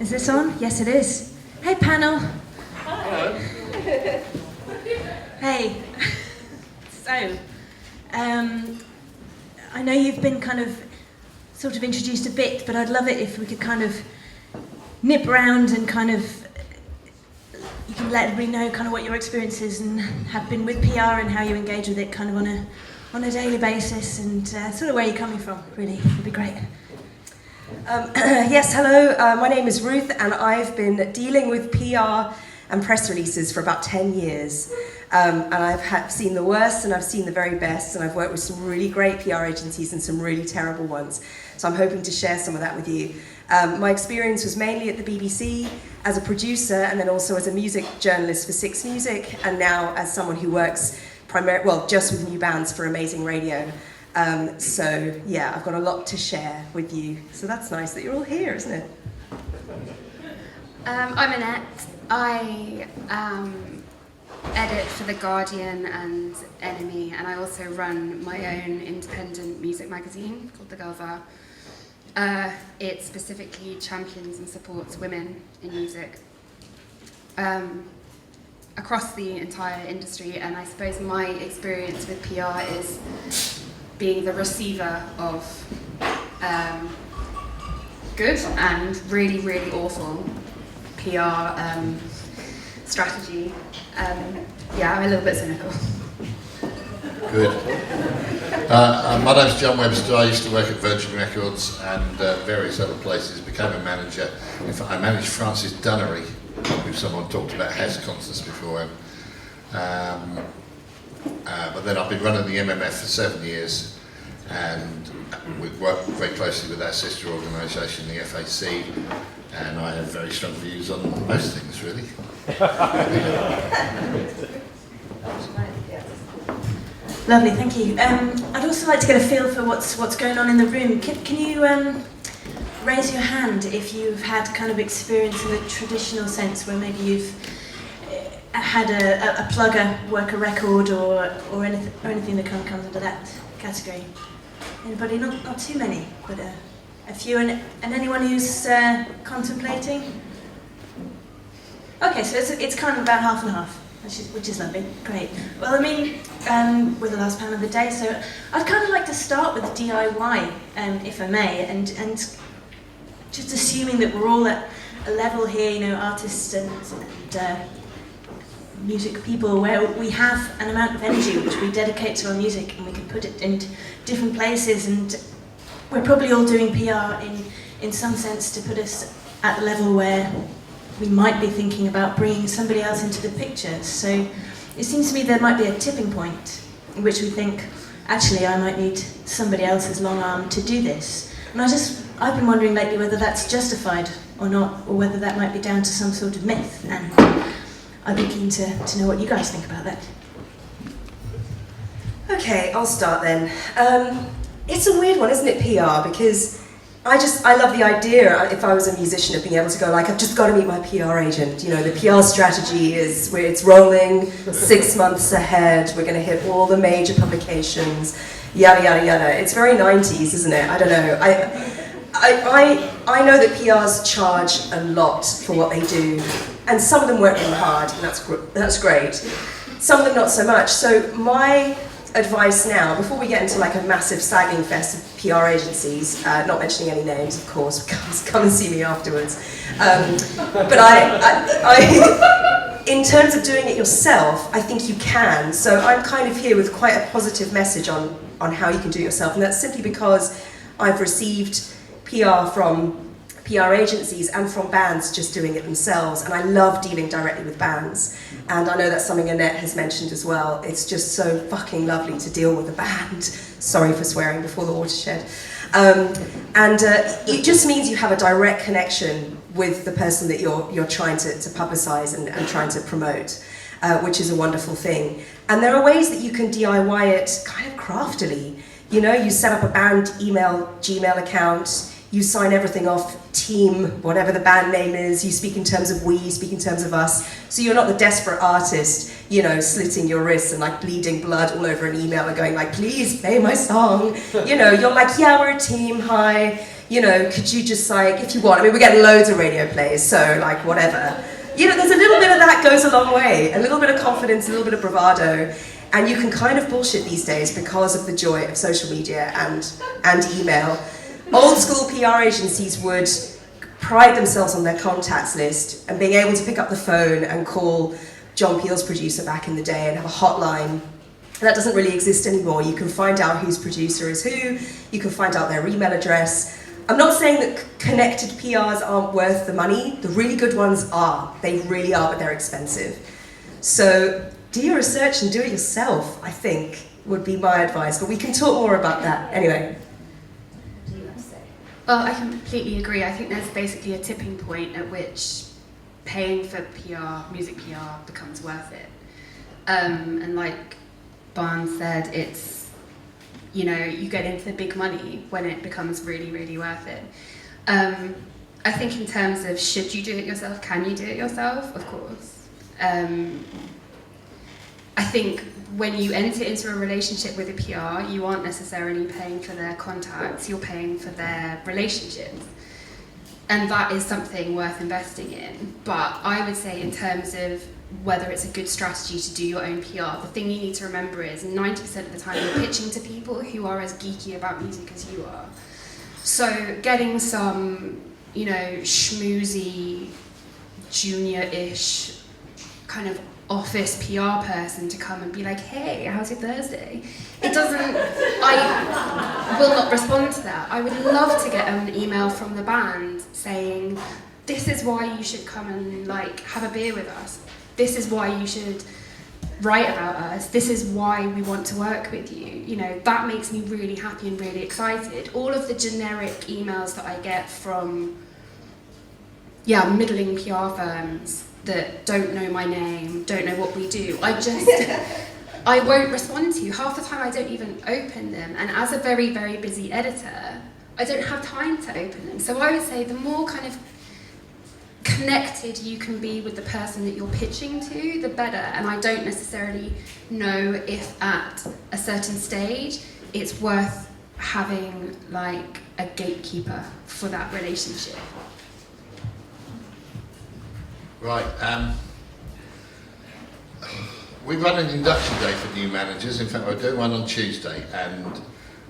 Is this on? Yes, it is. Hey, panel. Hello. Hey. So, I know you've been kind of sort of introduced a bit, but I'd love it if we could kind of nip round and kind of you can let everybody know kind of what your experiences and have been with PR and how you engage with it kind of on a daily basis and sort of where you're coming from. Really, would be great. Yes, hello, my name is Ruth and I've been dealing with PR and press releases for about 10 years. And I've seen the worst and I've seen the very best, and I've worked with some really great PR agencies and some really terrible ones. So I'm hoping to share some of that with you. My experience was mainly at the BBC as a producer and then also as a music journalist for Six Music, and now as someone who works just with new bands for Amazing Radio. So yeah, I've got a lot to share with you. So that's nice that you're all here, isn't it? I'm Annette. I edit for The Guardian and Enemy, and I also run my own independent music magazine called The Girls Are. It specifically champions and supports women in music across the entire industry, and I suppose my experience with PR is being the receiver of good and really, really awful PR strategy. Yeah, I'm a little bit cynical. Good. My name's John Webster. I used to work at Virgin Records and various other places, became a manager. In fact, I managed Francis Dunnery, who someone talked about house concerts before. But then I've been running the MMF for 7 years, and we've worked very closely with our sister organisation, the FAC, and I have very strong views on most things, really. Lovely, thank you. I'd also like to get a feel for what's going on in the room. Can you raise your hand if you've had kind of experience in the traditional sense, where maybe you've had a plugger work a record or anything that kind of comes under that category? Anybody? Not too many, but a few. And anyone who's contemplating? Okay, so it's kind of about half and half, which is lovely. Great. Well, I mean, we're the last panel of the day, so I'd kind of like to start with DIY, if I may, and just assuming that we're all at a level here, you know, artists and music people, where we have an amount of energy which we dedicate to our music and we can put it in different places, and we're probably all doing PR in some sense to put us at the level where we might be thinking about bringing somebody else into the picture. So it seems to me there might be a tipping point in which we think, actually, I might need somebody else's long arm to do this. And I've been wondering lately whether that's justified or not, or whether that might be down to some sort of myth. And I'd be keen to know what you guys think about that. Okay, I'll start then. It's a weird one, isn't it, PR? Because I love the idea, if I was a musician, of being able to go like, I've just got to meet my PR agent. You know, the PR strategy is where it's rolling 6 months ahead. We're going to hit all the major publications, yada, yada, yada. It's very 90s, isn't it? I don't know. I know that PRs charge a lot for what they do, and some of them work really hard, and that's great. Some of them not so much. So my advice now, before we get into like a massive sagging fest of PR agencies, not mentioning any names, of course, come and see me afterwards. But in terms of doing it yourself, I think you can. So I'm kind of here with quite a positive message on how you can do it yourself, and that's simply because I've received PR from PR agencies and from bands just doing it themselves, and I love dealing directly with bands. And I know that's something Annette has mentioned as well. It's just so fucking lovely to deal with a band. Sorry for swearing before the watershed. It just means you have a direct connection with the person that you're trying to publicise and trying to promote, which is a wonderful thing. And there are ways that you can DIY it kind of craftily. You know, you set up a band Gmail account, you sign everything off, team, whatever the band name is, you speak in terms of we, you speak in terms of us. So you're not the desperate artist, you know, slitting your wrists and like bleeding blood all over an email and going like, please play my song. You know, you're like, yeah, we're a team, hi. you know, could you just like, if you want, I mean, we're getting loads of radio plays, so like whatever. You know, there's a little bit of that goes a long way, a little bit of confidence, a little bit of bravado, and you can kind of bullshit these days because of the joy of social media and email. Old school PR agencies would pride themselves on their contacts list and being able to pick up the phone and call John Peel's producer back in the day and have a hotline. That doesn't really exist anymore. You can find out whose producer is who, you can find out their email address. I'm not saying that connected PRs aren't worth the money. The really good ones are. They really are, but they're expensive. So do your research and do it yourself, I think, would be my advice. But we can talk more about that. Anyway. Well, I completely agree. I think there's basically a tipping point at which paying for PR, music PR, becomes worth it. And like Barnes said, it's, you know, you get into the big money when it becomes really, really worth it. I think in terms of should you do it yourself, can you do it yourself? Of course. I think when you enter into a relationship with a PR, you aren't necessarily paying for their contacts, you're paying for their relationships. And that is something worth investing in. But I would say in terms of whether it's a good strategy to do your own PR, the thing you need to remember is 90% of the time you're pitching to people who are as geeky about music as you are. So getting some, you know, schmoozy, junior-ish kind of office PR person to come and be like, hey, how's your Thursday? It doesn't, I will not respond to that. I would love to get an email from the band saying, this is why you should come and like have a beer with us. This is why you should write about us. This is why we want to work with you. You know, that makes me really happy and really excited. All of the generic emails that I get from, middling PR firms that don't know my name, don't know what we do, I won't respond to. Half the time I don't even open them. And as a very, very busy editor, I don't have time to open them. So I would say the more kind of connected you can be with the person that you're pitching to, the better. And I don't necessarily know if at a certain stage it's worth having like a gatekeeper for that relationship. Right. We run an induction day for new managers. In fact, we're doing one on Tuesday, and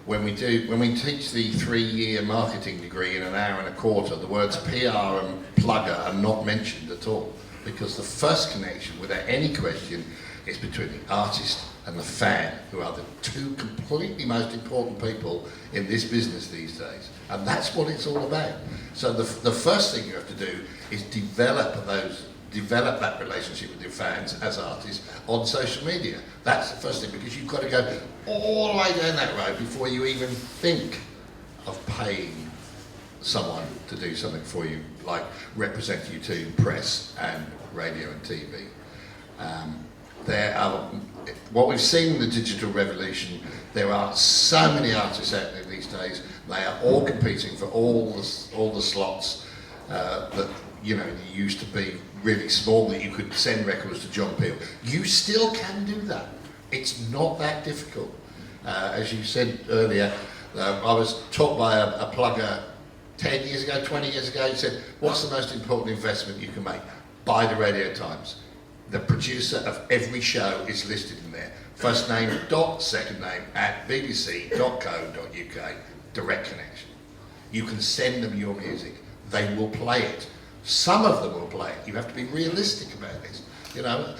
when we teach the 3-year marketing degree in an hour and a quarter, the words PR and plugger are not mentioned at all, because the first connection, without any question, is between the artist and the fan, who are the two completely most important people in this business these days. And that's what it's all about. So the first thing you have to do is develop that relationship with your fans as artists on social media. That's the first thing, because you've got to go all the way down that road before you even think of paying someone to do something for you, like represent you to press and radio and TV. There are, what we've seen in the digital revolution, there are so many artists out there these days. They are all competing for all the slots that, you know, used to be really small, that you could send records to John Peel. You still can do that. It's not that difficult. As you said earlier, I was taught by a plugger 10 years ago, 20 years ago. He said, what's the most important investment you can make? Buy the Radio Times. The producer of every show is listed in there. First name dot, second name at bbc.co.uk. Direct connection. You can send them your music. They will play it. Some of them will play it. You have to be realistic about this. You know,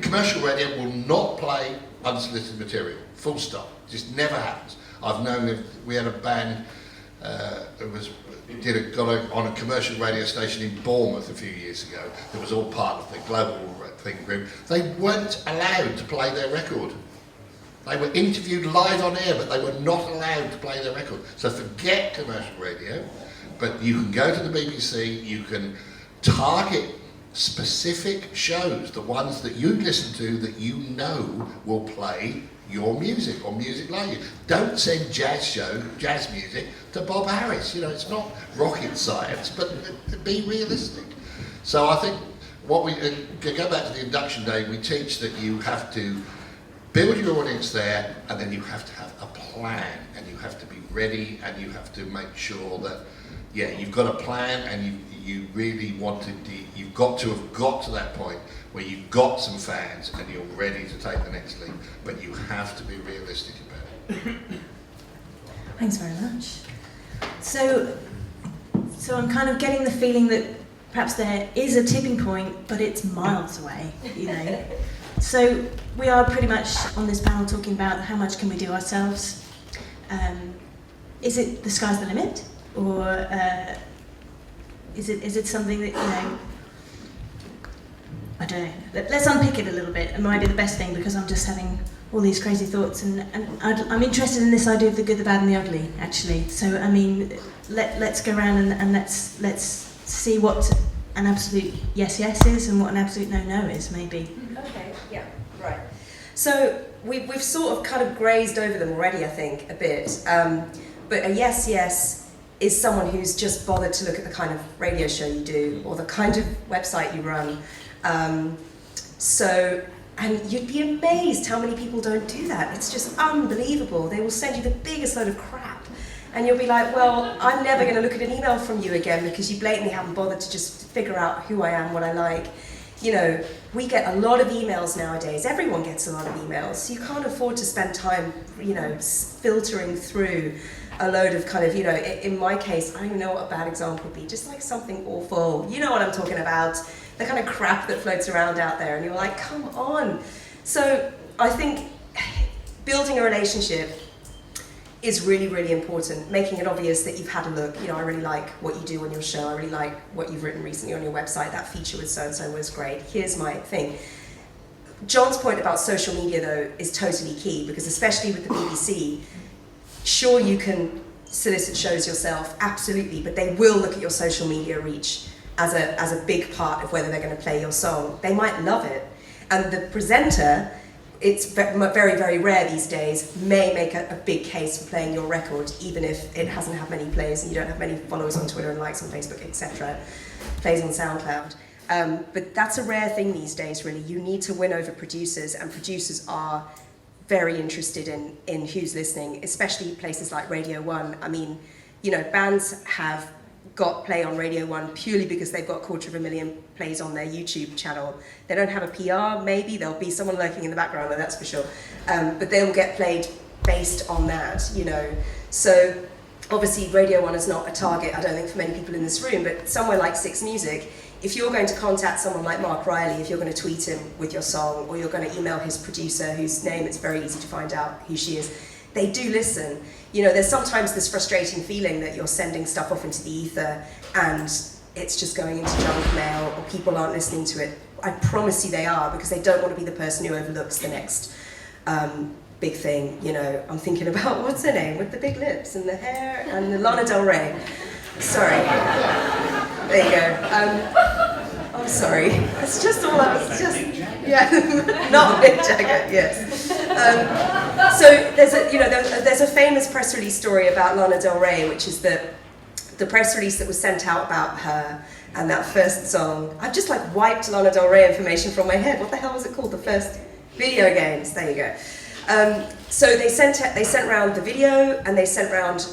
commercial radio will not play unsolicited material. Full stop. It just never happens. I've known that we had a band who got on a commercial radio station in Bournemouth a few years ago. It was all part of the global thing group. They weren't allowed to play their record. They were interviewed live on air, but they were not allowed to play their record. So forget commercial radio, but you can go to the BBC, you can target specific shows, the ones that you listen to that you know will play your music or music like you. Don't send jazz music to Bob Harris. You know, it's not rocket science, but be realistic. So I think what we go back to the induction day, we teach that you have to build your audience there, and then you have to have a plan, and you have to be ready, and you have to make sure that, yeah, you've got a plan, and you really wanted you've got to have got to that point where you've got some fans and you're ready to take the next leap, but you have to be realistic about it. Thanks very much. So I'm kind of getting the feeling that perhaps there is a tipping point, but it's miles away, you know. So we are pretty much on this panel talking about how much can we do ourselves. Is it the sky's the limit, or is it something that, you know, I don't know. Let's unpick it a little bit. It might be the best thing, because I'm just having all these crazy thoughts, and I'm interested in this idea of the good, the bad, and the ugly, actually. So I mean, let's go around and let's see what an absolute yes is and what an absolute no is, maybe. Okay, yeah, right. So we've sort of kind of grazed over them already, I think, a bit. But a yes is someone who's just bothered to look at the kind of radio show you do or the kind of website you run. And you'd be amazed how many people don't do that. It's just unbelievable. They will send you the biggest load of crap. And you'll be like, well, I'm never going to look at an email from you again because you blatantly haven't bothered to just figure out who I am, what I like. You know, we get a lot of emails nowadays. Everyone gets a lot of emails. So you can't afford to spend time, you know, filtering through a load of kind of, you know, in my case, I don't even know what a bad example would be, just like something awful. You know what I'm talking about, the kind of crap that floats around out there, and you're like, come on. So I think building a relationship is really, really important, making it obvious that you've had a look. You know, I really like what you do on your show, I really like what you've written recently on your website, that feature with so-and-so was great, here's my thing. John's point about social media, though, is totally key, because especially with the BBC, sure, you can solicit shows yourself, absolutely, but they will look at your social media reach as a big part of whether they're going to play your song. They might love it. And the presenter, it's very, very rare these days, may make a big case for playing your record, even if it hasn't had many plays and you don't have many followers on Twitter and likes on Facebook, etc. Plays on SoundCloud. But that's a rare thing these days, really. You need to win over producers, and producers are very interested in who's listening, especially places like Radio 1. I mean, you know, bands have got play on Radio 1 purely because they've got 250,000 plays on their YouTube channel. They don't have a PR, maybe, there'll be someone lurking in the background, that's for sure. But they'll get played based on that, you know. So obviously Radio 1 is not a target, I don't think, for many people in this room, but somewhere like Six Music, if you're going to contact someone like Mark Riley, if you're going to tweet him with your song, or you're going to email his producer, whose name it's very easy to find out who she is, they do listen. You know, there's sometimes this frustrating feeling that you're sending stuff off into the ether and it's just going into junk mail, or people aren't listening to it. I promise you they are, because they don't want to be the person who overlooks the next big thing. You know, I'm thinking about, what's her name, with the big lips and the hair, and the Lana Del Rey. Sorry. There you go. I'm sorry. It's just all I was just, yeah, not Mick Jagger, yes. So there's a famous press release story about Lana Del Rey, which is the press release that was sent out about her and that first song. I've just like wiped Lana Del Rey information from my head. What the hell was it called? The first video games. There you go. So they sent around the video, and they sent around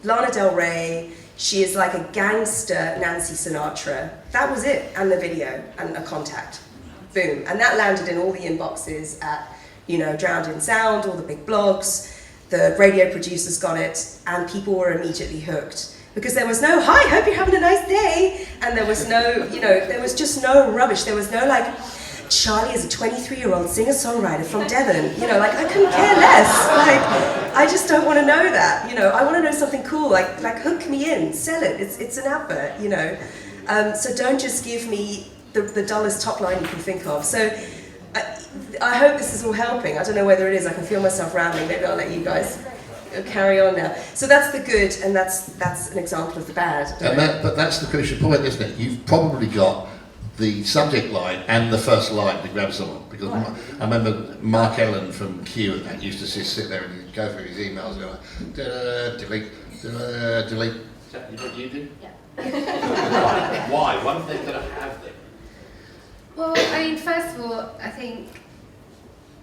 Lana Del Rey. She is like a gangster Nancy Sinatra. That was it, and the video, and a contact. Boom. And that landed in all the inboxes at, you know, Drowned in Sound, all the big blogs. The radio producers got it, and people were immediately hooked. Because there was no, hi, hope you're having a nice day. And there was no, you know, there was just no rubbish. There was no like, Charlie is a 23-year-old singer-songwriter from Devon. You know, like, I couldn't care less. Like, I just don't want to know that. You know, I want to know something cool, like hook me in, sell it. It's an advert, you know. So don't just give me the dullest top line you can think of. So I hope this is all helping. I don't know whether it is. I can feel myself rambling. Maybe I'll let you guys carry on now. So that's the good, and that's an example of the bad. But that's the crucial point, isn't it? You've probably got the subject line and the first line to grab someone, because I remember Mark Ellen from Q and that used to sit there and he'd go through his emails and go like, delete. Is that what you do? Yeah. Why? One thing that I have them. Well, I mean, first of all, I think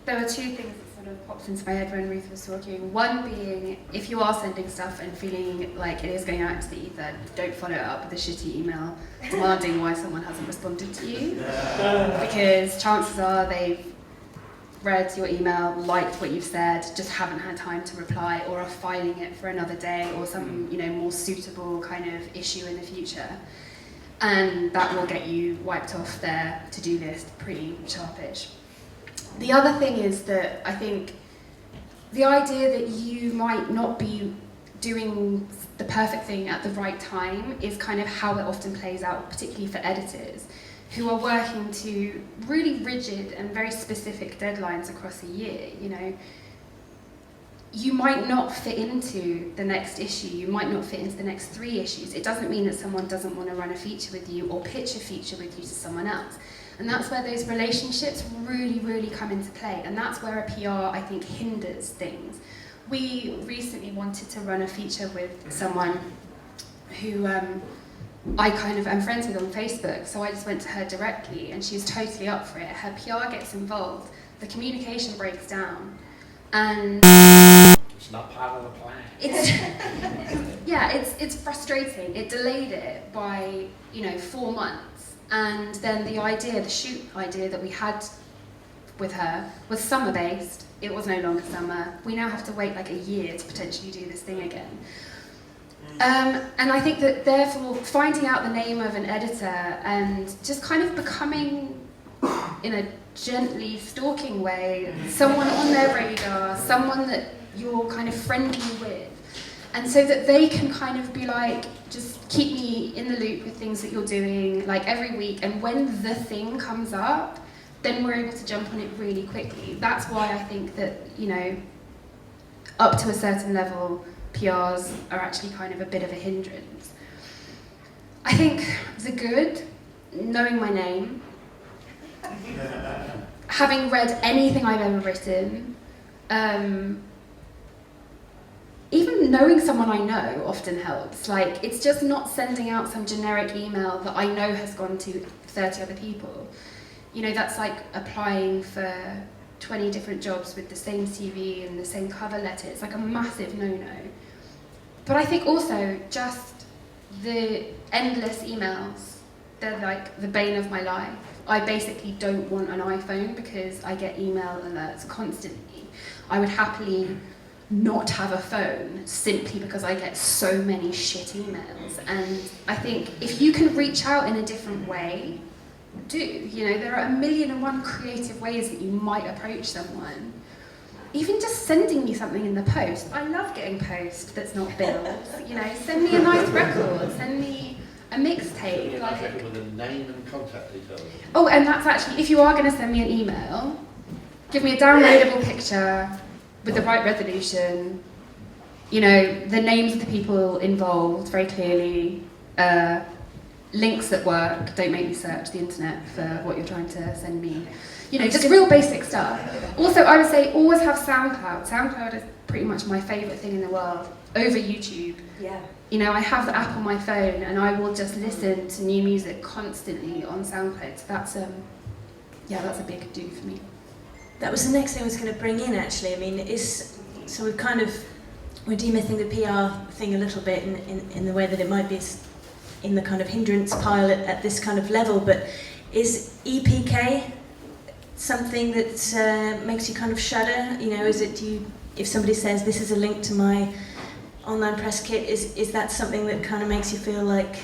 there were two things that sort of pops into my head when Ruth was talking. One being, if you are sending stuff and feeling like it is going out into the ether, don't follow it up with a shitty email demanding why someone hasn't responded to you. Because chances are they've read your email, liked what you've said, just haven't had time to reply, or are filing it for another day or some, you know, more suitable kind of issue in the future. And that will get you wiped off their to-do list pretty sharpish. The other thing is that I think the idea that you might not be doing the perfect thing at the right time is kind of how it often plays out, particularly for editors who are working to really rigid and very specific deadlines across a year. You know, you might not fit into the next issue, you might not fit into the next 3 issues. It doesn't mean that someone doesn't want to run a feature with you or pitch a feature with you to someone else. And that's where those relationships really, really come into play. And that's where a PR, I think, hinders things. We recently wanted to run a feature with someone who I kind of am friends with on Facebook, so I just went to her directly and she was totally up for it. Her PR gets involved, the communication breaks down, and it's not part of the plan. It's frustrating. It delayed it by 4 months, and then the shoot idea that we had with her was summer based. It was no longer summer. We now have to wait like a year to potentially do this thing again. And I think that therefore finding out the name of an editor and just kind of becoming, in a gently stalking way, someone on their radar, someone that you're kind of friendly with, and so that they can kind of be like, just keep me in the loop with things that you're doing, like every week, and when the thing comes up, then we're able to jump on it really quickly. That's why I think that, up to a certain level, PRs are actually kind of a bit of a hindrance. I think the good, knowing my name, having read anything I've ever written, even knowing someone I know often helps. Like, it's just not sending out some generic email that I know has gone to 30 other people. That's like applying for 20 different jobs with the same CV and the same cover letter. It's like a massive no-no. But I think also just the endless emails, they're like the bane of my life. I basically don't want an iPhone because I get email alerts constantly. I would happily not have a phone simply because I get so many shit emails. And I think if you can reach out in a different way, do. There are 1,000,001 creative ways that you might approach someone. Even just sending me something in the post. I love getting post that's not billed. Send me a nice record, send me a mixtape. Like with a name and contact details. Oh, and that's actually, if you are going to send me an email, give me a downloadable picture with the right resolution, the names of the people involved very clearly, links that work, don't make me search the internet for what you're trying to send me. Just real basic stuff. Also, I would say always have SoundCloud. SoundCloud is pretty much my favourite thing in the world, over YouTube. Yeah. I have the app on my phone and I will just listen to new music constantly on SoundCloud. So that's a big do for me. That was the next thing I was going to bring in, actually. I mean, we're demything the PR thing a little bit in the way that it might be in the kind of hindrance pile at this kind of level, but is EPK something that makes you kind of shudder? If somebody says this is a link to my online press kit, is that something that kind of makes you feel like,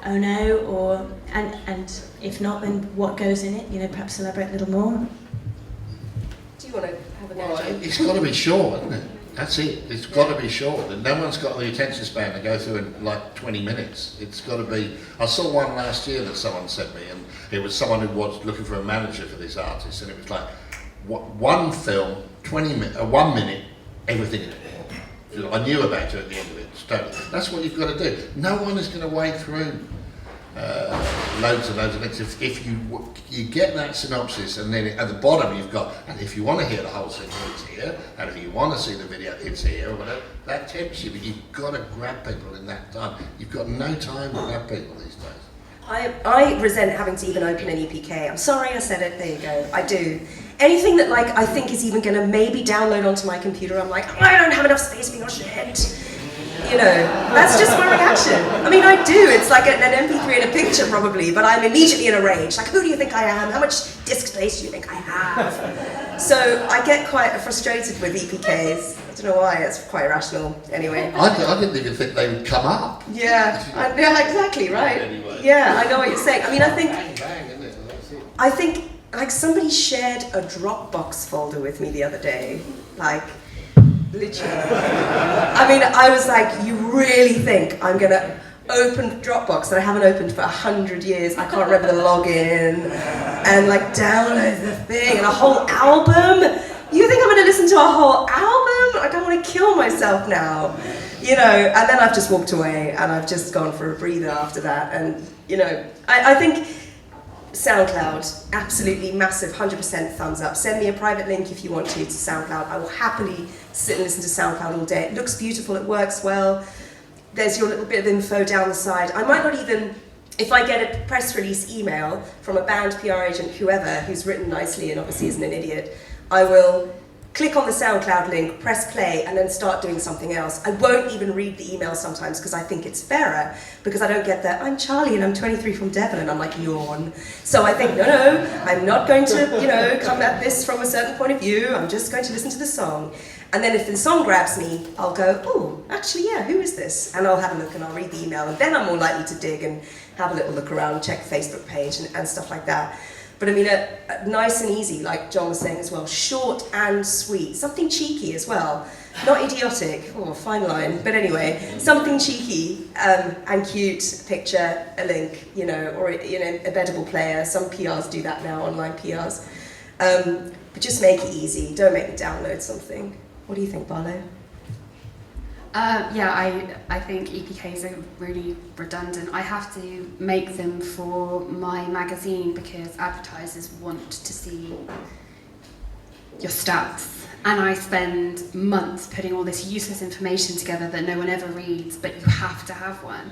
oh no, and if not, then what goes in it? Perhaps elaborate a little more. Do you want to have a go? Well, it's got to be short, isn't it? That's it. It's got to be short. And no one's got the attention span to go through in like 20 minutes. It's got to be. I saw one last year that someone sent me, and it was someone who was looking for a manager for this artist, and it was like one film, 1 minute, everything in it. I knew about it at the end of it. That's what you've got to do. No one is going to wade through loads and loads of things. If you get that synopsis, and then at the bottom you've got, and if you want to hear the whole thing, it's here, and if you want to see the video, it's here, or whatever. That tempts you, but you've got to grab people in that time. You've got no time to grab people these days. I resent having to even open an EPK. I'm sorry I said it, there you go, I do. Anything that like I think is even gonna maybe download onto my computer, I'm like, I don't have enough space for your shit. You know, that's just my reaction. I mean, I do, it's like an MP3 and a picture probably, but I'm immediately in a rage. Like, who do you think I am? How much disk space do you think I have? So I get quite frustrated with EPKs. I don't know why, it's quite irrational. Anyway. I didn't even think they would come up. Yeah, yeah, exactly, right? Anyway. Yeah, I know what you're saying. I mean, Bang, bang, isn't it? That's it. I think, like, somebody shared a Dropbox folder with me the other day. Like, literally. I mean, I was like, you really think I'm gonna open Dropbox that I haven't opened for 100 years, I can't remember the login, and like download the thing, and a whole album? You think I'm gonna listen to a whole album? Like, I wanna kill myself now. You know, and then I've just walked away, and I've just gone for a breather after that, and you know, I think SoundCloud, absolutely massive, 100% thumbs up. Send me a private link if you want to SoundCloud. I will happily sit and listen to SoundCloud all day. It looks beautiful, it works well. There's your little bit of info down the side. I might not even, if I get a press release email from a band, PR agent, whoever, who's written nicely and obviously isn't an idiot, I will click on the SoundCloud link, press play, and then start doing something else. I won't even read the email sometimes because I think it's fairer, because I don't get that, I'm Charlie and I'm 23 from Devon, and I'm like, yawn. So I think, no, I'm not going to, you know, come at this from a certain point of view, I'm just going to listen to the song. And then if the song grabs me, I'll go, oh, actually, yeah, who is this? And I'll have a look and I'll read the email, and then I'm more likely to dig and have a little look around, check the Facebook page and stuff like that. But I mean, nice and easy, like John was saying as well, short and sweet, something cheeky as well, not idiotic, oh, fine line, but anyway, something cheeky and cute, picture, a link, you know, or you know, a embeddable player. Some PRs do that now, online PRs. But just make it easy, don't make me download something. What do you think, Barlow? Yeah, I think EPKs are really redundant. I have to make them for my magazine because advertisers want to see your stats. And I spend months putting all this useless information together that no one ever reads, but you have to have one.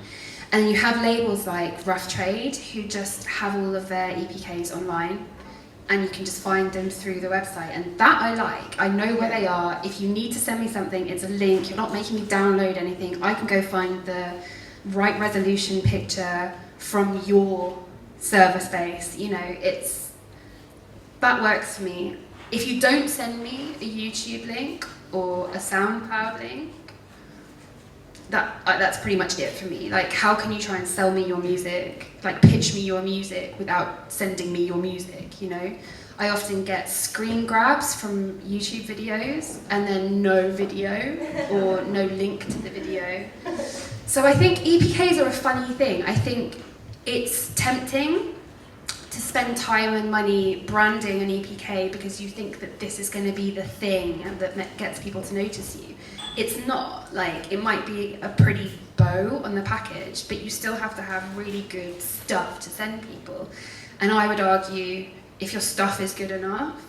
And you have labels like Rough Trade who just have all of their EPKs online, and you can just find them through the website, and that I like. I know where they are. If you need to send me something, it's a link. You're not making me download anything. I can go find the right resolution picture from your server space. You know, that works for me. If you don't send me a YouTube link or a SoundCloud link, that's pretty much it for me. Like, how can you try and sell me your music, like pitch me your music without sending me your music, you know? I often get screen grabs from YouTube videos and then no video or no link to the video. So I think EPKs are a funny thing. I think it's tempting to spend time and money branding an EPK because you think that this is going to be the thing and that gets people to notice you. It's not. Like, it might be a pretty bow on the package, but you still have to have really good stuff to send people. And I would argue, if your stuff is good enough,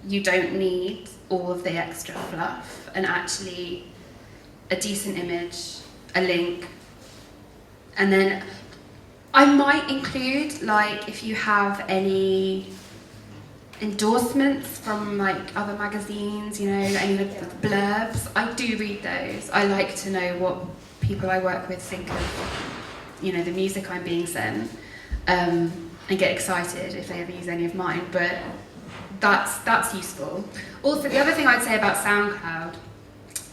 you don't need all of the extra fluff, and actually a decent image, a link, and then I might include, like, if you have any endorsements from like other magazines, you know, any of the blurbs, I do read those. I like to know what people I work with think of, you know, the music I'm being sent, and get excited if they ever use any of mine, but that's useful. Also, the other thing I'd say about SoundCloud,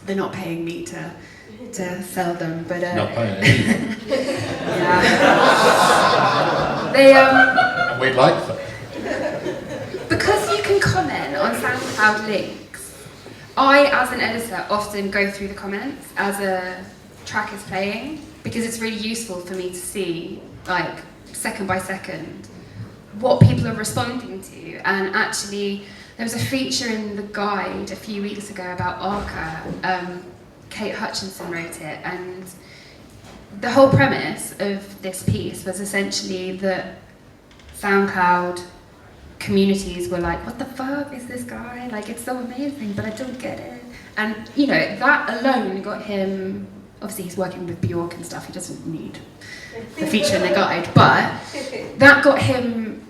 they're not paying me to sell them, but Not paying anything. yeah. They And we'd like them. because you can comment on SoundCloud links. I, as an editor, often go through the comments as a track is playing because it's really useful for me to see, like, second by second, what people are responding to. And actually, there was a feature in the guide a few weeks ago about Arca. Kate Hutchinson wrote it, and the whole premise of this piece was essentially that SoundCloud communities were like, what the fuck is this guy? Like, it's so amazing, but I don't get it. And, you know, that alone got him, obviously he's working with Bjork and stuff, he doesn't need the feature in the guide, but that got him,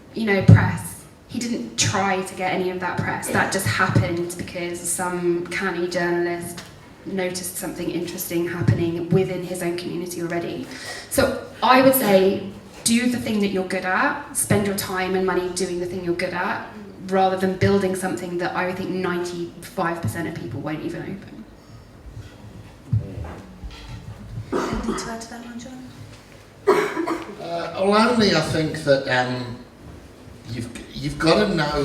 press. He didn't try to get any of that press. That just happened because some canny journalist noticed something interesting happening within his own community already. So I would say, do the thing that you're good at, spend your time and money doing the thing you're good at, rather than building something that I would think 95% of people won't even open. Anything to add to that one, John? Only I think that you've got to know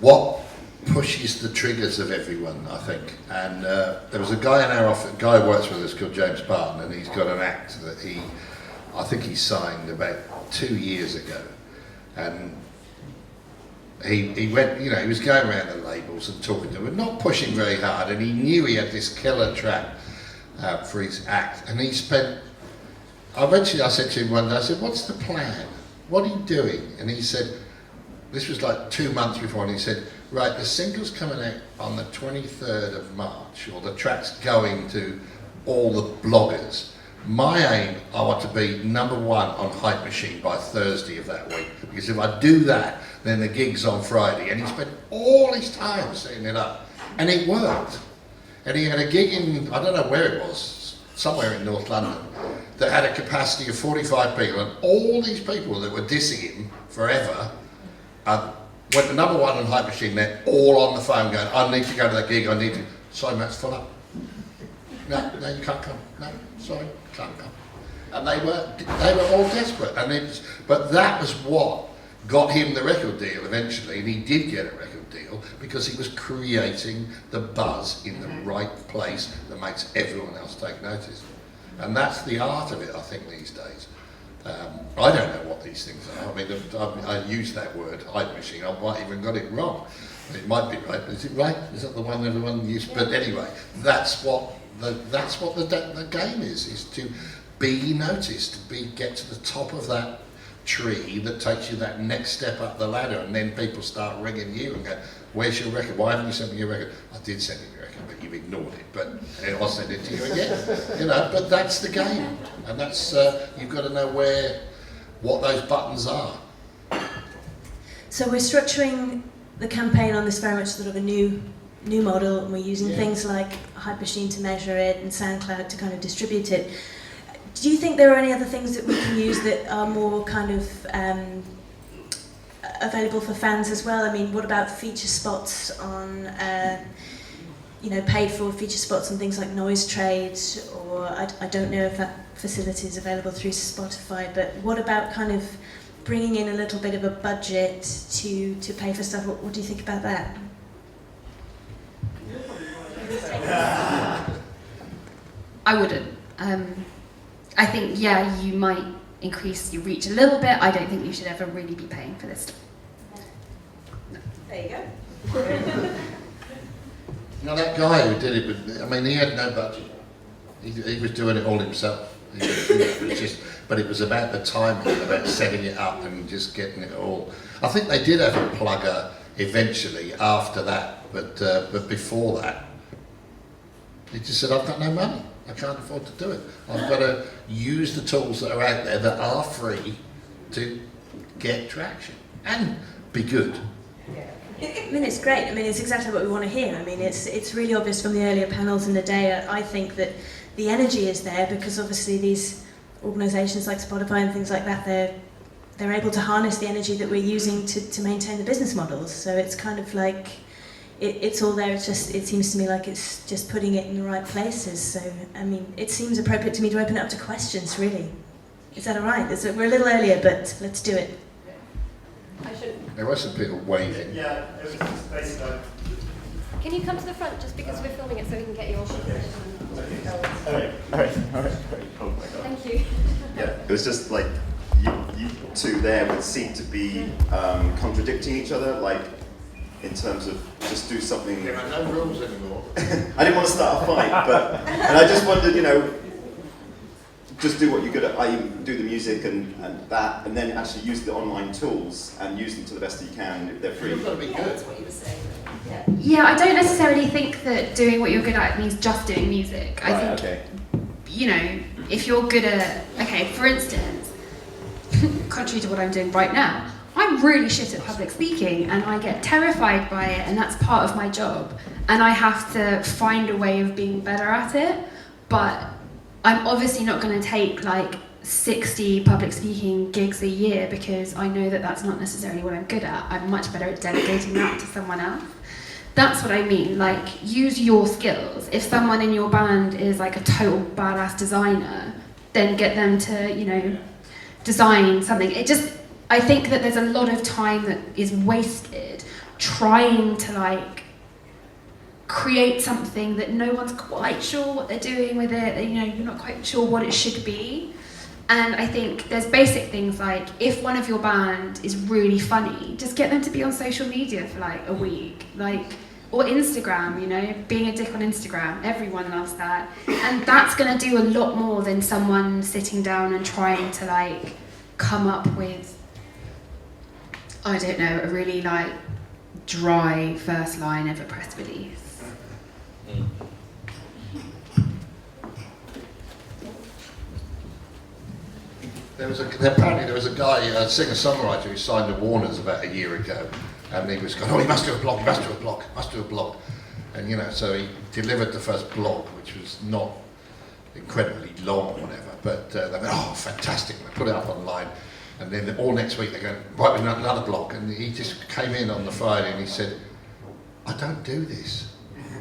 what pushes the triggers of everyone, I think. And there was a guy in our office, a guy who works with us called James Barton, and he's got an act that I think he signed about 2 years ago. And he went, he was going around the labels and talking to them, and not pushing very hard, and he knew he had this killer track for his act, and he spent, eventually I said to him one day, I said, what's the plan? What are you doing? And he said, this was like 2 months before, and he said, right, the single's coming out on the 23rd of March, or the track's going to all the bloggers. My aim, I want to be #1 on Hype Machine by Thursday of that week, because if I do that, then the gig's on Friday. And he spent all his time setting it up, and it worked. And he had a gig in, I don't know where it was, somewhere in North London, that had a capacity of 45 people, and all these people that were dissing him forever went to #1 on Hype Machine. They're all on the phone going, I need to go to that gig, I need to. Sorry, Matt, it's full up. No, you can't come. No, sorry, can't come. And they were all desperate. But that was what got him the record deal eventually, and he did get a record deal because he was creating the buzz in the right place that makes everyone else take notice. And that's the art of it, I think, these days. I don't know what these things are. I mean, I use that word, Hype Machine. I might even got it wrong. It might be right, but is it right? Is that the one everyone used? But anyway, that's what the game is to be noticed, to get to the top of that tree that takes you that next step up the ladder, and then people start ringing you and go, where's your record? Why haven't you sent me your record? I did send you your record, but you've ignored it, but I'll send it to you again. But that's the game, and that's you've got to know what those buttons are. So we're structuring the campaign on this very much sort of a new model, and we're using things like Hype Machine to measure it and SoundCloud to kind of distribute it. Do you think there are any other things that we can use that are more kind of available for fans as well? I mean, what about feature spots on, paid for feature spots on things like Noise Trade, or I don't know if that facility is available through Spotify, but what about kind of bringing in a little bit of a budget to pay for stuff? What do you think about that? I wouldn't. I think, you might increase your reach a little bit. I don't think you should ever really be paying for this stuff. No. There you go. That guy who did it, he had no budget. He was doing it all himself. But it was about the timing, about setting it up and just getting it all. I think they did have a plugger eventually after that, but before that, he just said, I've got no money. I can't afford to do it. I've got to use the tools that are out there that are free to get traction and be good. I mean, it's great. I mean, it's exactly what we want to hear. I mean, it's really obvious from the earlier panels in the day. I think that the energy is there because obviously these organisations like Spotify and things like that, they're able to harness the energy that we're using to maintain the business models. So it's kind of like it's all there. It seems to me like it's just putting it in the right places. So I mean, it seems appropriate to me to open it up to questions. Really, is that all right? We're a little earlier, but let's do it. There were some people waving. Yeah, it was just basically. Can you come to the front just because we're filming it so we can get your questions? All right. Oh my God. Thank you. Yeah, it was just like you two there would seem to be contradicting each other, like in terms of just do something. There are no rules anymore. I didn't want to start a fight, and I just wondered, just do what you're good at, i.e. do the music and that, and then actually use the online tools and use them to the best that you can if they're free. You've got to be good. That's what you were saying. Yeah, I don't necessarily think that doing what you're good at means just doing music. I think, if you're good at, okay, for instance, contrary to what I'm doing right now, I'm really shit at public speaking and I get terrified by it, and that's part of my job, and I have to find a way of being better at it. But I'm obviously not going to take like 60 public speaking gigs a year, because I know that that's not necessarily what I'm good at. I'm much better at delegating that to someone else. That's what I mean, like, use your skills. If someone in your band is like a total badass designer, then get them to, you know, design something. I think that there's a lot of time that is wasted trying to like create something that no one's quite sure what they're doing with it, you know, you're not quite sure what it should be. And I think there's basic things like, if one of your band is really funny, just get them to be on social media for like a week, like, or Instagram, you know, being a dick on Instagram, everyone loves that. And that's gonna do a lot more than someone sitting down and trying to like come up with, I don't know, a really like dry first line of a press release. Apparently there was a guy, a singer-songwriter who signed the Warners about a year ago, and he was going, oh, he must do a blog, he must do a blog, must do a blog. And you know, so he delivered the first blog, which was not incredibly long or whatever, but they went, oh, fantastic, and they put it up online. And then all next week they're going, right, we've got another blog. And he just came in on the Friday and he said, I don't do this.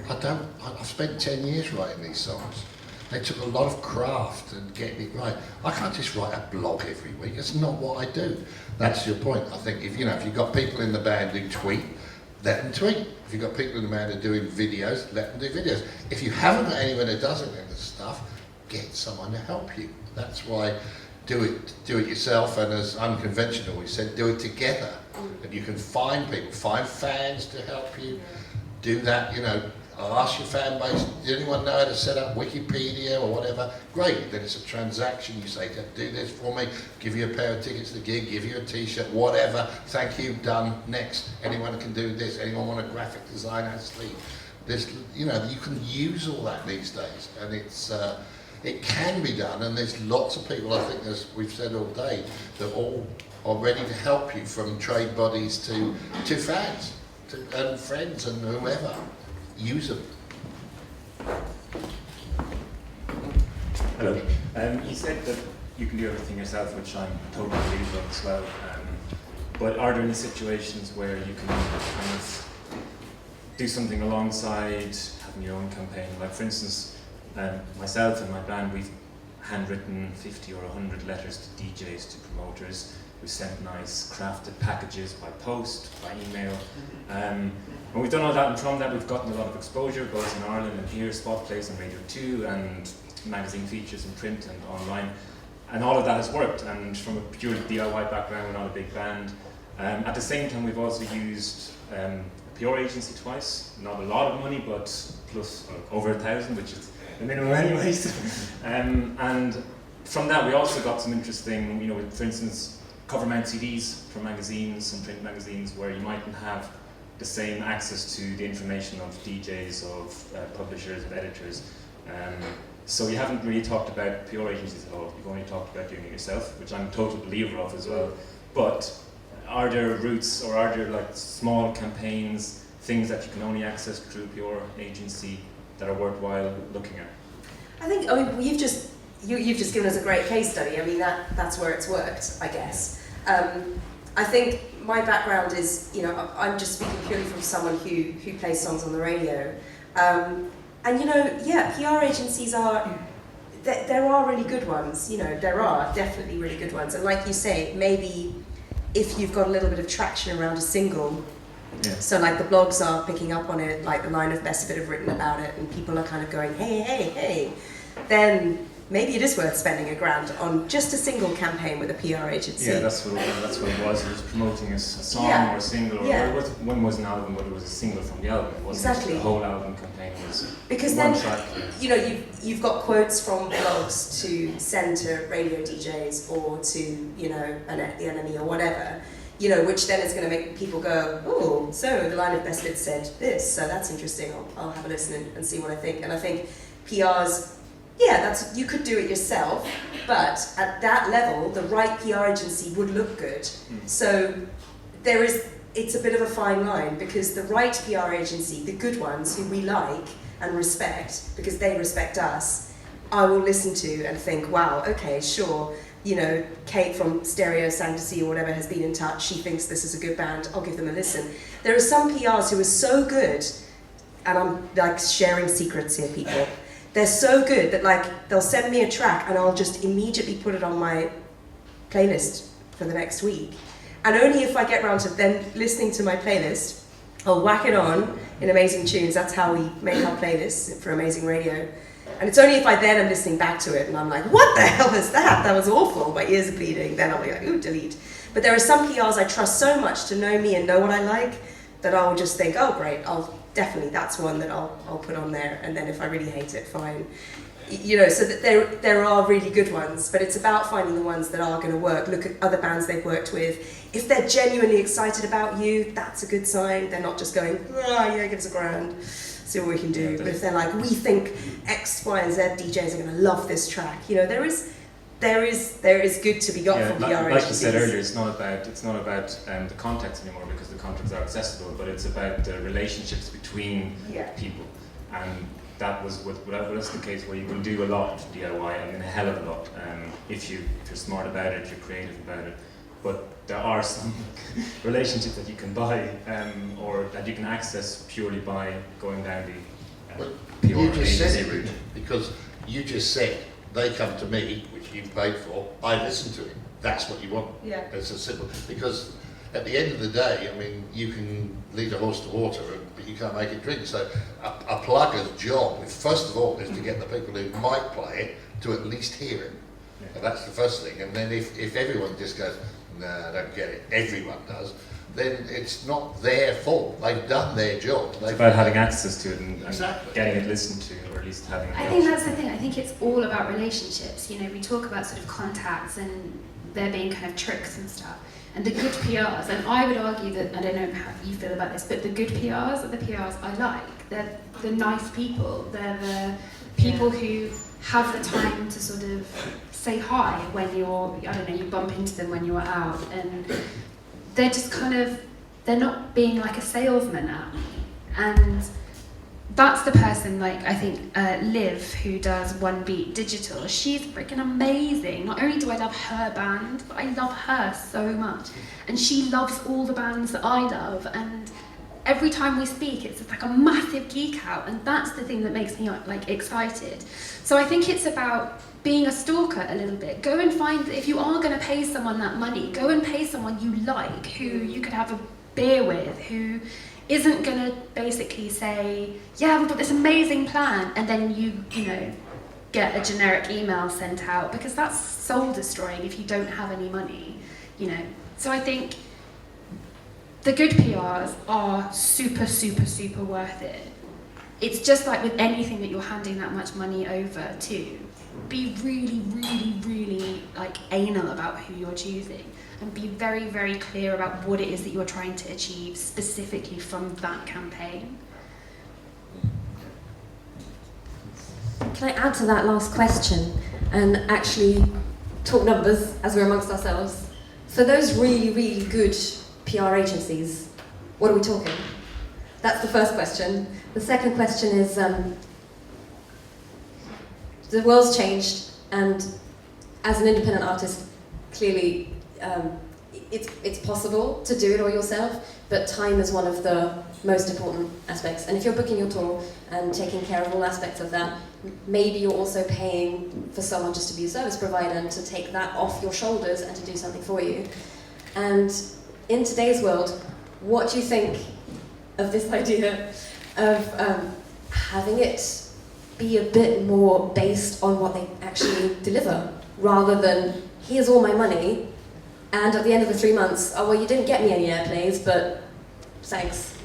I've spent 10 years writing these songs. They took a lot of craft and getting it right. I can't just write a blog every week. It's not what I do. That's your point. I think if you've got people in the band who tweet, let them tweet. If you've got people in the band who are doing videos, let them do videos. If you haven't got anyone who does any of this stuff, get someone to help you. That's why do it yourself, and as unconventional we said, do it together. And you can find people, find fans to help you. Do that, you know, ask your fan base, does anyone know how to set up Wikipedia or whatever? Great, then it's a transaction. You say, do this for me, give you a pair of tickets to the gig, give you a t-shirt, whatever, thank you, done, next. Anyone can do this, anyone want a graphic designer, sleeve. There's, you know, you can use all that these days, and it can be done, and there's lots of people, I think, as we've said all day, that all are ready to help you, from trade bodies to fans and friends and whoever. Use them. Hello. You said that you can do everything yourself, which I'm totally believe of as well. But are there any situations where you can kind of do something alongside having your own campaign? Like, for instance, myself and my band, we've handwritten 50 or 100 letters to DJs, to promoters. We've sent nice crafted packages by post, by email. And we've done all that, and from that we've gotten a lot of exposure, both in Ireland and here, spot plays on Radio 2, and magazine features in print and online. And all of that has worked, and from a pure DIY background, we're not a big band. At the same time, we've also used a PR agency twice, not a lot of money, but plus over 1,000, which is the minimum anyways. And from that we also got some interesting, you know, for instance, cover mount CDs for magazines and print magazines, where you mightn't have the same access to the information of DJs, of publishers, of editors. So you haven't really talked about PR agencies at all. You've only talked about doing it yourself, which I'm a total believer of as well. But are there routes, or are there like small campaigns, things that you can only access through PR agency that are worthwhile looking at? I mean, you've just given us a great case study. I mean, that's where it's worked, I guess. I think my background is, you know, I'm just speaking purely from someone who plays songs on the radio. And you know, yeah, PR agencies there are really good ones, you know, there are definitely really good ones. And like you say, maybe if you've got a little bit of traction around a single, so like the blogs are picking up on it, like the Line of Best Bit have written about it, and people are kind of going, hey, then maybe it is worth spending $1,000 on just a single campaign with a PR agency. Yeah, that's what it was. It was promoting a song or a single, or one was an album, but it was a single from the album. It wasn't exactly. The whole album campaign was because one then, track. You know, you've got quotes from blogs to send to radio DJs or to, you know, Annette, the Enemy or whatever, you know, which then is going to make people go, oh, so the Line of Best Bit said this, so that's interesting, I'll have a listen and see what I think. And I think PR's, yeah, you could do it yourself, but at that level, the right PR agency would look good. So it's a bit of a fine line, because the right PR agency, the good ones who we like and respect, because they respect us, I will listen to and think, wow, okay, sure, you know, Kate from Stereo Sanctity or whatever has been in touch, she thinks this is a good band, I'll give them a listen. There are some PRs who are so good, and I'm like sharing secrets here, people. They're so good that like they'll send me a track and I'll just immediately put it on my playlist for the next week. And only if I get round to then listening to my playlist, I'll whack it on in Amazing Tunes. That's how we make our playlists for Amazing Radio. And it's only if I then am listening back to it and I'm like, what the hell is that? That was awful, my ears are bleeding. Then I'll be like, ooh, delete. But there are some PRs I trust so much to know me and know what I like that I'll just think, oh great, definitely that's one that I'll put on there. And then if I really hate it, fine. You know, so that there are really good ones, but it's about finding the ones that are going to work. Look at other bands they've worked with. If they're genuinely excited about you, that's a good sign. They're not just going, yeah, give us $1,000, see what we can do. But if they're like, we think X, Y, and Z DJs are going to love this track, you know, there is good to be got from PR agencies. Like you said earlier, it's not about the contacts anymore, because the contacts are accessible, but it's about the relationships between people. And that was the case where you can do a lot of DIY, I mean a hell of a lot, if you're smart about it, if you're creative about it. But there are some relationships that you can buy, or that you can access purely by going down the PR you just said agency it, route. because you just said they come to me, which you paid for, I listen to it. That's what you want. Yeah. It's a simple, because at the end of the day, I mean, you can lead a horse to water, but you can't make it drink. So a plugger's job, first of all, is to get the people who might play it to at least hear it. Yeah. And that's the first thing. And then if everyone just goes, nah, I don't get it, everyone does, then it's not their fault. They've done their job. It's about having access to it and Exactly. getting it listened to, or at least having. I think that's the thing. I think it's all about relationships. You know, we talk about sort of contacts and there being kind of tricks and stuff. And the good PRs, and I would argue that, I don't know how you feel about this, but the good PRs are the PRs I like. They're the nice people. They're the people who have the time to sort of say hi when you're, I don't know, you bump into them when you're out. And they're just kind of, they're not being like a salesman at me. And that's the person, like, I think Liv, who does One Beat Digital, she's freaking amazing. Not only do I love her band, but I love her so much. And she loves all the bands that I love. And every time we speak, it's like a massive geek out. And that's the thing that makes me like excited. So I think it's about being a stalker a little bit. Go and find, if you are going to pay someone that money, go and pay someone you like, who you could have a beer with, who isn't going to basically say, yeah, we've got this amazing plan, and then you know, get a generic email sent out, because that's soul destroying if you don't have any money, you know. So I think the good PRs are super, super, super worth it. It's just like with anything that you're handing that much money over to, be really, really, really like anal about who you're choosing. And be very, very clear about what it is that you're trying to achieve specifically from that campaign. Can I add to that last question and actually talk numbers as we're amongst ourselves? For those really, really good PR agencies, what are we talking? That's the first question. The second question is, the world's changed, and as an independent artist, clearly it's possible to do it all yourself, but time is one of the most important aspects. And if you're booking your tour and taking care of all aspects of that, maybe you're also paying for someone just to be a service provider and to take that off your shoulders and to do something for you. And in today's world, what do you think of this idea of having it be a bit more based on what they actually deliver, rather than, here's all my money, and at the end of the 3 months, oh, well, you didn't get me any airplays, but thanks.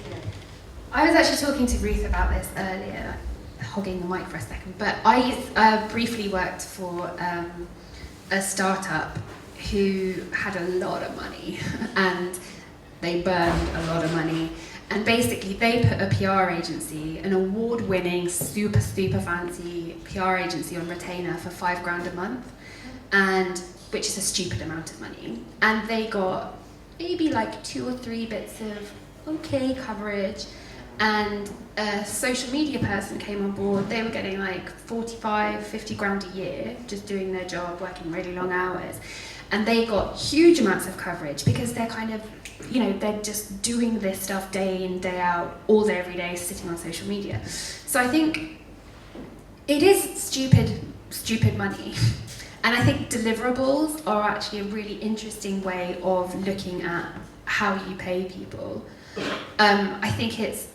I was actually talking to Ruth about this earlier, hogging the mic for a second, but I briefly worked for a startup who had a lot of money, and they burned a lot of money, And basically they put a PR agency, an award-winning, super fancy PR agency on retainer for £5,000 a month, and which is a stupid amount of money. And they got maybe like 2 or 3 bits of okay coverage, and a social media person came on board. They were getting like 45, 50 grand a year, just doing their job, working really long hours. And they got huge amounts of coverage because they're kind of, you know, they're just doing this stuff day in, day out, all day, every day, sitting on social media. So I think it is stupid money. And I think deliverables are actually a really interesting way of looking at how you pay people. I think it's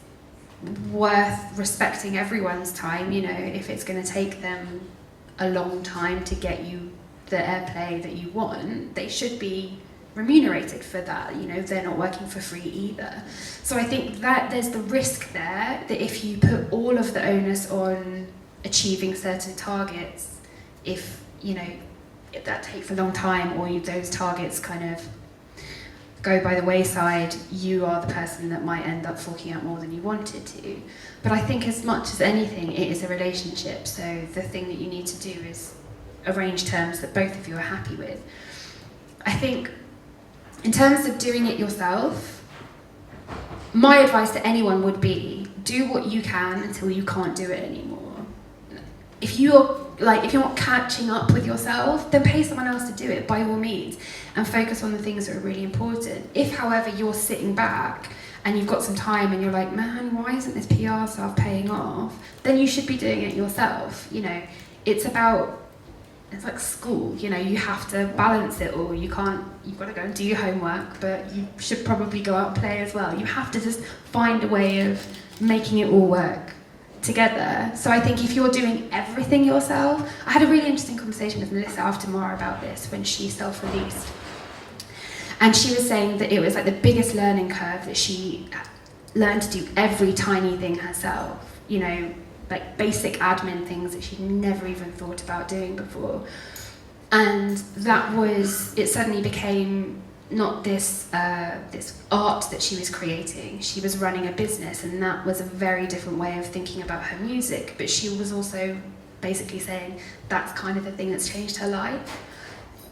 worth respecting everyone's time, you know, if it's going to take them a long time to get you the airplay that you want, they should be remunerated for that. You know, they're not working for free either. So I think that there's the risk there that if you put all of the onus on achieving certain targets, if, you know, if that takes a long time, or those targets kind of go by the wayside, you are the person that might end up forking out more than you wanted to. But I think as much as anything, it is a relationship. So the thing that you need to do is arrange terms that both of you are happy with. I think in terms of doing it yourself, my advice to anyone would be, do what you can until you can't do it anymore. If you're not catching up with yourself, then pay someone else to do it by all means, and focus on the things that are really important. If, however, you're sitting back and you've got some time and you're like, man, why isn't this PR stuff paying off? Then you should be doing it yourself. You know, it's like school, you know, you have to balance it all. You've got to go and do your homework, but you should probably go out and play as well. You have to just find a way of making it all work together. So I think if you're doing everything yourself, I had a really interesting conversation with Melissa after Mara about this when she self-released. And she was saying that it was like the biggest learning curve, that she learned to do every tiny thing herself, you know, like basic admin things that she'd never even thought about doing before. And it suddenly became not this art that she was creating. She was running a business, and that was a very different way of thinking about her music. But she was also basically saying that's kind of the thing that's changed her life,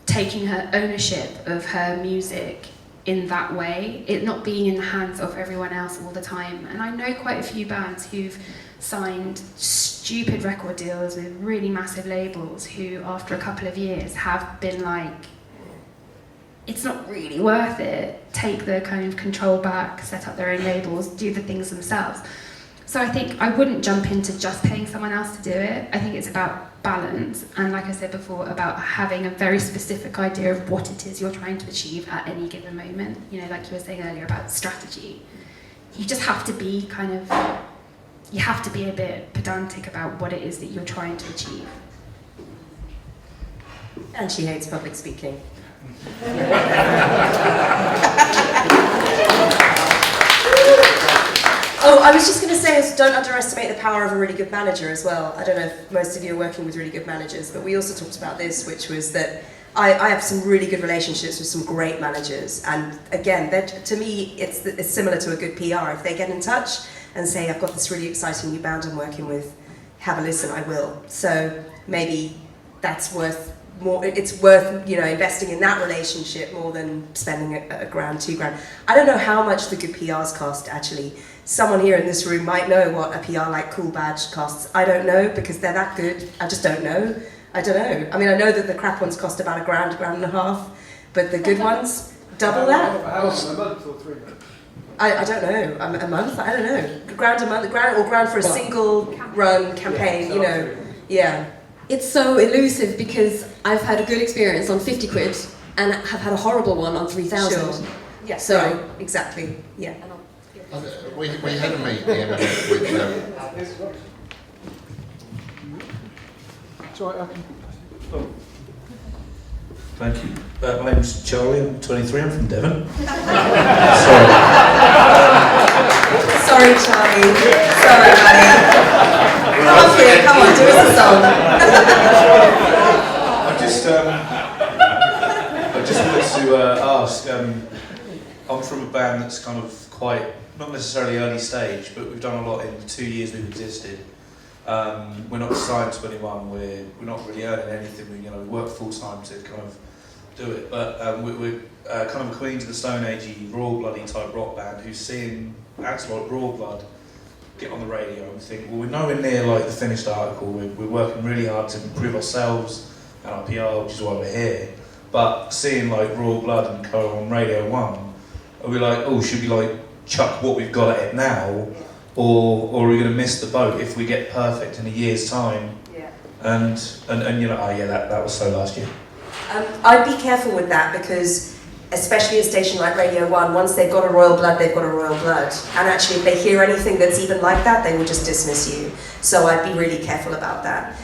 taking her ownership of her music in that way, it not being in the hands of everyone else all the time. And I know quite a few bands who've signed stupid record deals with really massive labels who, after a couple of years, have been like, it's not really worth it. Take the kind of control back, set up their own labels, do the things themselves. So I think I wouldn't jump into just paying someone else to do it. I think it's about balance, and like I said before, about having a very specific idea of what it is you're trying to achieve at any given moment. You know, like you were saying earlier about strategy. You just have to be you have to be a bit pedantic about what it is that you're trying to achieve. And she hates public speaking. Oh, I was just going to say, don't underestimate the power of a really good manager as well. I don't know if most of you are working with really good managers, but we also talked about this, which was that I have some really good relationships with some great managers. And again, to me, it's similar to a good PR. If they get in touch and say, I've got this really exciting new band I'm working with, have a listen, I will. So maybe that's worth more. It's worth, you know, investing in that relationship more than spending a grand, $2,000. I don't know how much the good PRs cost, actually. Someone here in this room might know what a PR like Cool Badge costs. I don't know, because they're that good. I just don't know. I don't know. I mean, I know that the crap ones cost about $1,000, $1,500, but the good ones, double that. How long, a month or 3 months? I don't know. A month? I don't know. $1,000 a month, $1,000 for a single run campaign, you know. Yeah. It's so elusive because I've had a good experience on 50 quid and have had a horrible one on 3,000. Sure. Yeah, So- right, exactly. Yeah. We had a meeting with Sorry, I can... Oh. Thank you. My name's Charlie, I'm 23, I'm from Devon. Sorry, Charlie. Sorry, buddy. Come up here, come on, do us a song. I just wanted to ask, I'm from a band that's kind of quite not necessarily early stage, but we've done a lot in the 2 years we've existed. We're not signed to anyone. We're not really earning anything. We work full time to kind of do it. But we're kind of a Queens of the Stone Agey, raw bloody type rock band who's seeing acts like Raw Blood get on the radio and think, well, we're nowhere near like the finished article. We're working really hard to improve ourselves and our PR, which is why we're here. But seeing like Raw Blood and Co on Radio 1, are we like, oh, should we like chuck what we've got at it now, or are we going to miss the boat if we get perfect in a year's time? Yeah. And that was so last year. I'd be careful with that because, especially a station like Radio 1, once they've got a royal blood, they've got a royal blood. And actually, if they hear anything that's even like that, they will just dismiss you. So I'd be really careful about that.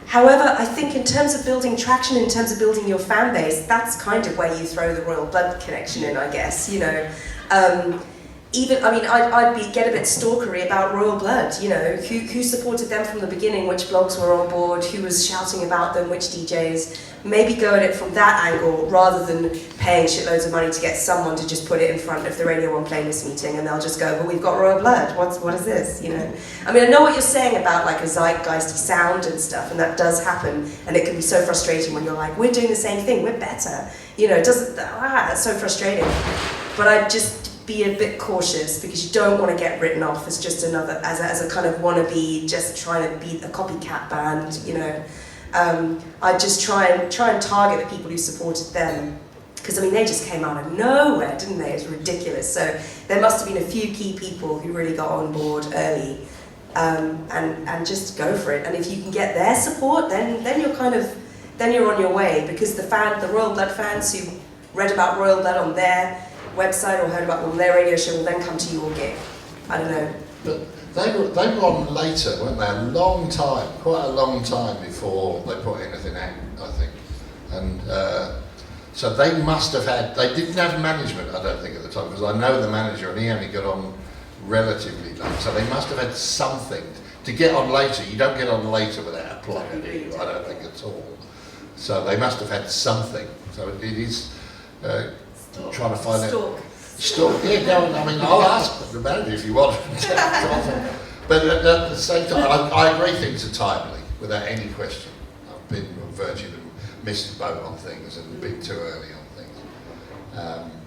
However, I think in terms of building traction, in terms of building your fan base, that's kind of where you throw the royal blood connection in, I guess, I'd get a bit stalkery about Royal Blood, who supported them from the beginning, which blogs were on board, who was shouting about them, which DJs. Maybe go at it from that angle rather than paying shitloads of money to get someone to just put it in front of the Radio 1 playlist meeting and they'll just go, well, we've got Royal Blood, what is this, I mean, I know what you're saying about like a zeitgeisty sound and stuff, and that does happen, and it can be so frustrating when you're like, we're doing the same thing, we're better, it's so frustrating. But I'd just be a bit cautious because you don't want to get written off as just another, as a kind of wannabe, just trying to be a copycat band, I just try and target the people who supported them, because I mean they just came out of nowhere, didn't they? It was ridiculous. So there must have been a few key people who really got on board early, and just go for it. And if you can get their support, then you're on your way, because the Royal Blood fans who read about Royal Blood on their website or heard about them on their radio show will then come to your gig. I don't know. But they were on later, weren't they? Quite a long time before they put anything out, I think. And so they must have they didn't have management, I don't think, at the time, because I know the manager and he only got on relatively late. So they must have had something. To get on later, you don't get on later without a plot, do you? I don't think at all. So they must have had something. So it is trying to find out. I'll ask the manager if you want. But at the same time, I agree things are timely, without any question. I've been on Virgin and missed the boat on things and been too early on things.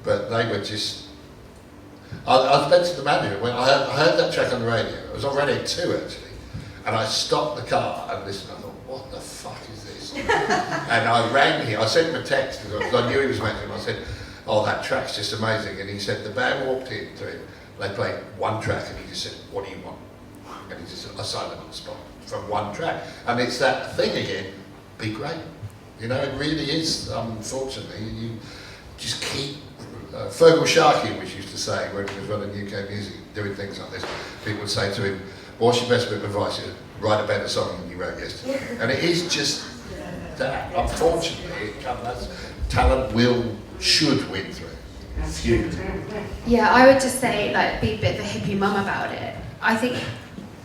But they were just... I mentioned to the manager, when I heard that track on the radio, it was on Radio 2 actually, and I stopped the car and listened, I thought, what the fuck is this? And I rang him, I sent him a text, because I knew he was mentioning, I said, oh, that track's just amazing. And he said, the band walked in to him, they played one track, and he just said, what do you want? And he just said, I signed them on the spot from one track. And it's that thing again, be great. It really is, unfortunately. You just keep, Fergal Sharkey, which used to say, when he was running UK music, doing things like this, people would say to him, what's your best bit of advice? He'd write a better song than you wrote yesterday. And it is just that, unfortunately, talent should win through. Few. Yeah, I would just say, be a bit of a hippie mum about it. I think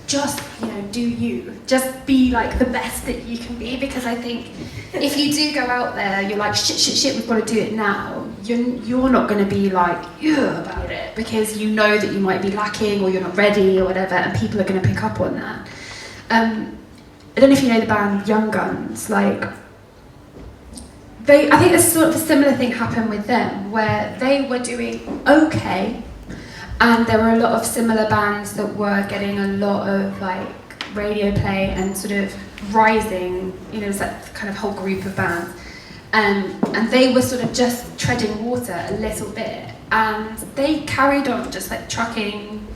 just, do you. Just be the best that you can be, because I think if you do go out there, you're like, shit, we've got to do it now, you're not going to be about it, because you know that you might be lacking or you're not ready or whatever, and people are going to pick up on that. I don't know if you know the band Young Guns, I think there's sort of a similar thing happened with them, where they were doing okay, and there were a lot of similar bands that were getting a lot of radio play and sort of rising, there's that kind of whole group of bands, and they were sort of just treading water a little bit, and they carried on just trucking,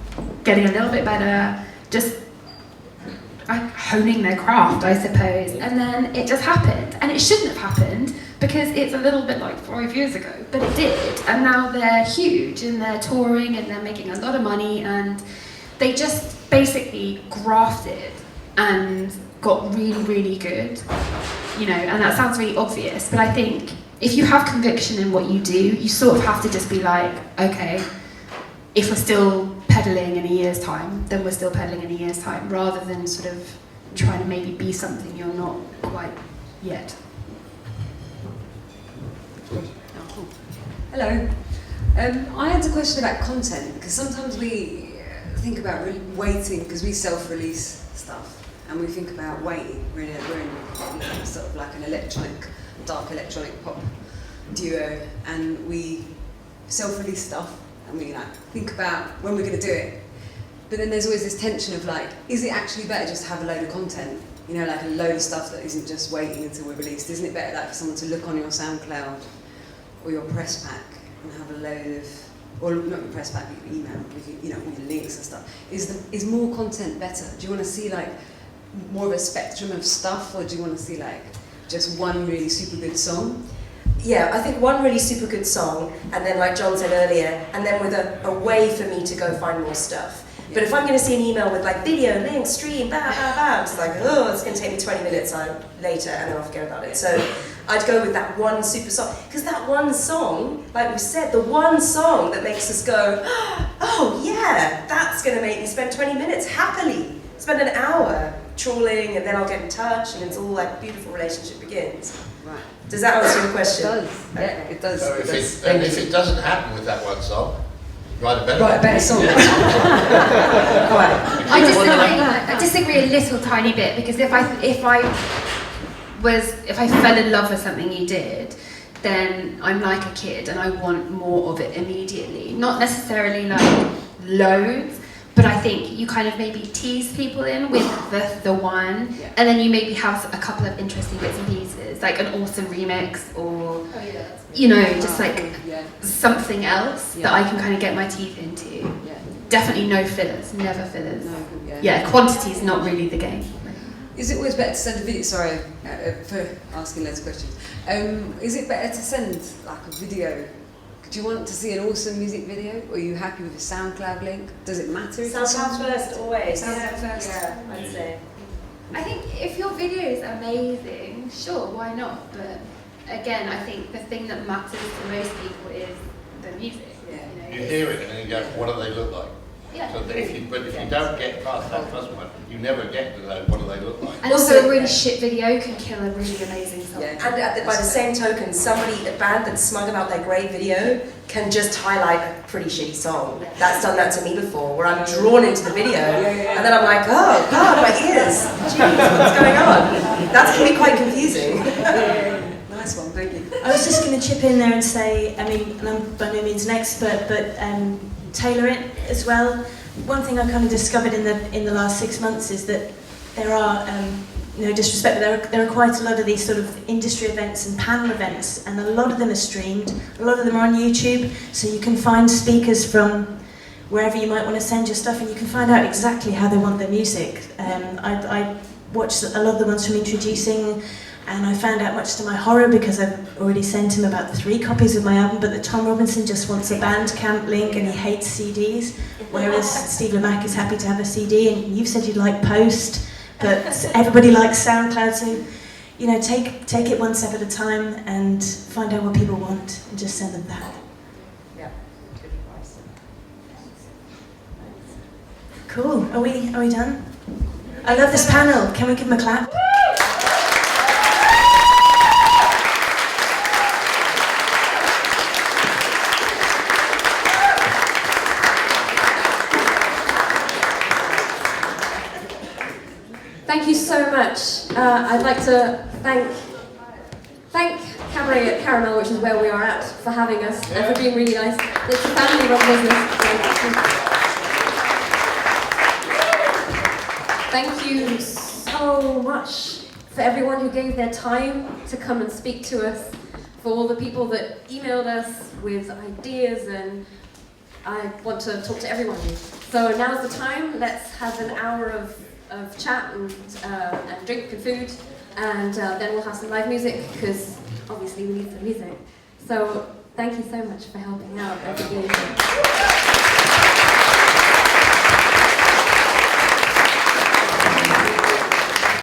getting a little bit better, just honing their craft, I suppose, and then it just happened, and it shouldn't have happened, because it's a little bit 5 years ago, but it did, and now they're huge, and they're touring, and they're making a lot of money, and they just basically grafted and got really, really good, and that sounds really obvious, but I think if you have conviction in what you do, you sort of have to just be okay, if we're still pedaling in a year's time, then we're still pedaling in a year's time, rather than sort of trying to maybe be something you're not quite yet. Hello. I had a question about content, because sometimes we think about waiting, because we self-release stuff, and we think about waiting. We're in sort of like an dark electronic pop duo, and we self-release stuff, and we like think about when we're going to do it. But then there's always this tension of like, is it actually better just to have a load of content? You know, like a load of stuff that isn't just waiting until we're released. Isn't it better like for someone to look on your SoundCloud or your press pack and have a load of, or not your press pack, but your email with your, you know, all your links and stuff? Is more content better? Do you want to see like more of a spectrum of stuff, or do you want to see like just one really super good song? Yeah, I think one really super good song, and then like John said earlier, and then with a way for me to go find more stuff. But if I'm going to see an email with like video, link, stream, blah, blah, blah, it's like, oh, it's going to take me 20 minutes later, and then I'll forget about it. So I'd go with that one super song. Because that one song, like we said, the one song that makes us go, oh yeah, that's going to make me spend 20 minutes happily. Spend an hour trawling, and then I'll get in touch, and it's all like beautiful relationship begins. Right. Does that answer your question? It does. Yeah, it does. So if it doesn't happen with that one song, write a better Write a better song. I disagree a little tiny bit, because if I fell in love with something you did, then I'm like a kid and I want more of it immediately. Not necessarily like loads, but I think you kind of maybe tease people in with the one, and then you maybe have a couple of interesting bits and pieces, like an awesome remix, or you know, just like something else that I can kind of get my teeth into. Yeah. Definitely no fillers, never fillers. No, yeah, quantity is not really the game. Is it always better to send a video? Sorry for asking loads of questions. Is it better to send like a video? Do you want to see an awesome music video, or are you happy with a SoundCloud link? Does it matter if it's SoundCloud first, always. SoundCloud first? Yeah, I'd say. I think if your video is amazing, sure, why not? But again, I think the thing that matters to most people is the music. Yeah. You hear it and then you go, what do they look like? Yeah. So if you don't get past that first one, you never get to know what do they look like. And also a really shit video can kill a really amazing song. Yeah. And by the same token, a band that's smug about their great video can just highlight a pretty shitty song. That's done that to me before, where I'm drawn into the video, and then I'm like, oh God, my ears, jeez, what's going on? That can be quite confusing. Nice one, thank you. I was just going to chip in there and say, I mean, and I'm by no means an expert, but tailor it as well. One thing I kind of discovered in the last 6 months is that there are, no disrespect, but there are quite a lot of these sort of industry events and panel events, and a lot of them are streamed, a lot of them are on YouTube, so you can find speakers from wherever you might want to send your stuff, and you can find out exactly how they want their music. I watched a lot of the ones from Introducing, and I found out, much to my horror, because I've already sent him about 3 copies of my album, but that Tom Robinson just wants a Bandcamp link and he hates CDs, whereas Steve Lamacq is happy to have a CD, and you've said you'd like Post, but everybody likes SoundCloud, so you know, take it one step at a time and find out what people want and just send them that. Yeah, good advice. Cool, are we done? I love this panel, can we give them a clap? Thank you so much. I'd like to thank Cabaret at Caramel, which is where we are at, for having us and for being really nice. It's a family-run business. Thank you so much for everyone who gave their time to come and speak to us, for all the people that emailed us with ideas, and I want to talk to everyone. So now's the time. Let's have an hour of chat and drink and food, and then we'll have some live music, because obviously we need some music. So thank you so much for helping out.